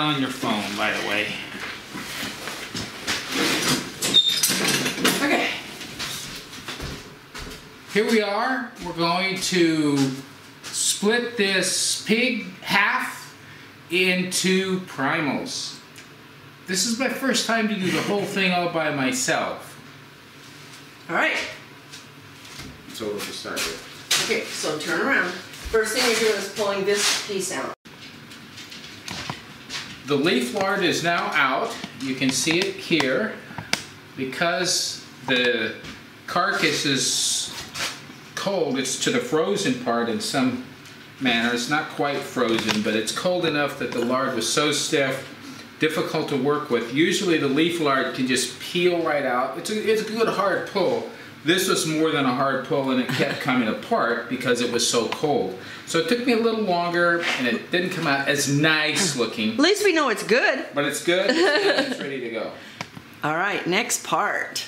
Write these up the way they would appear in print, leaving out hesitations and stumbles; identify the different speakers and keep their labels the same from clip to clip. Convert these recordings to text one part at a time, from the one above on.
Speaker 1: on your phone, by the way. Okay. Here we are. We're going to split this pig half into primals. This is my first time to do the whole thing all by myself.
Speaker 2: All right.
Speaker 1: So we'll just start with.
Speaker 2: Okay, so turn around. First thing you're doing is pulling this piece out.
Speaker 1: The leaf lard is now out. You can see it here. Because the carcass is cold, it's to the frozen part in some manner. It's not quite frozen, but it's cold enough that the lard was so stiff, difficult to work with. Usually the leaf lard can just peel right out. It's a good hard pull. This was more than a hard pull, and it kept coming apart because it was so cold. So it took me a little longer, and it didn't come out as nice looking.
Speaker 2: At least we know it's good.
Speaker 1: But it's good, and it's ready to go.
Speaker 2: All right, next part.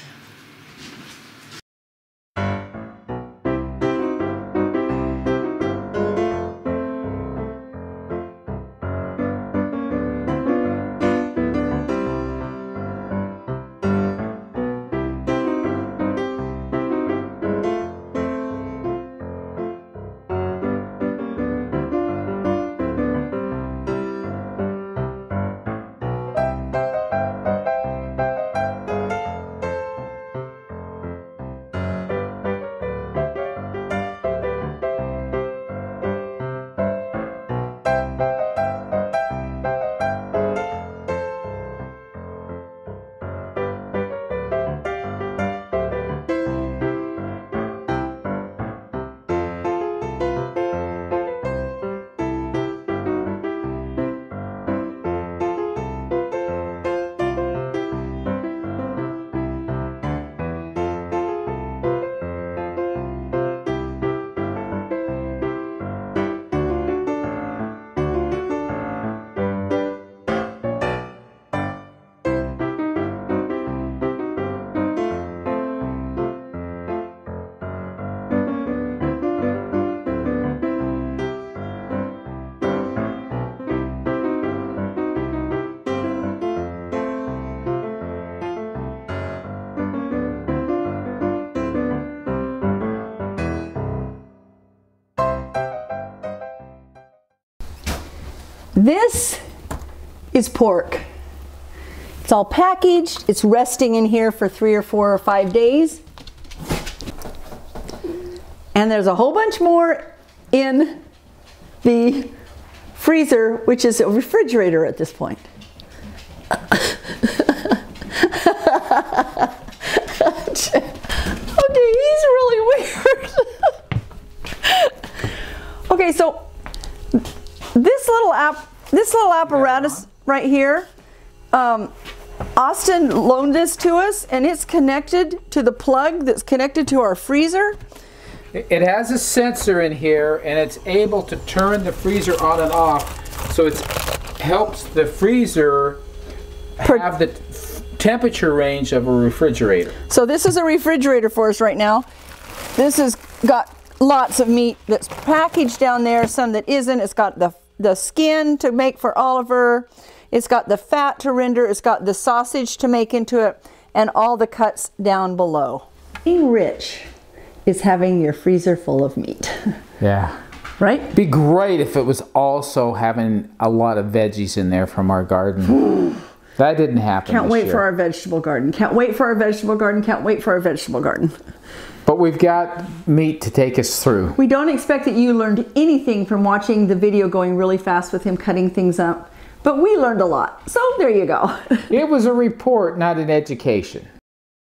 Speaker 2: This is pork. It's all packaged. It's resting in here for 3 or 4 or 5 days. And there's a whole bunch more in the freezer, which is a refrigerator at this point. Okay, he's really weird. Okay, so this little apparatus right here, Austin loaned this to us, and it's connected to the plug that's connected to our freezer.
Speaker 1: It has a sensor in here, and it's able to turn the freezer on and off, so it helps the freezer have the temperature range of a refrigerator.
Speaker 2: So this is a refrigerator for us right now. This has got lots of meat that's packaged down there, some that isn't. It's got the skin to make for Oliver. It's got the fat to render. It's got the sausage to make into it, and all the cuts down below. Being rich is having your freezer full of meat.
Speaker 1: Yeah.
Speaker 2: Right?
Speaker 1: It'd be great if it was also having a lot of veggies in there from our garden. That didn't happen.
Speaker 2: Can't wait for our vegetable garden. Can't wait for our vegetable garden. Can't wait for our vegetable garden.
Speaker 1: But we've got meat to take us through.
Speaker 2: We don't expect that you learned anything from watching the video going really fast with him cutting things up. But we learned a lot. So there you go.
Speaker 1: It was a report, not an education.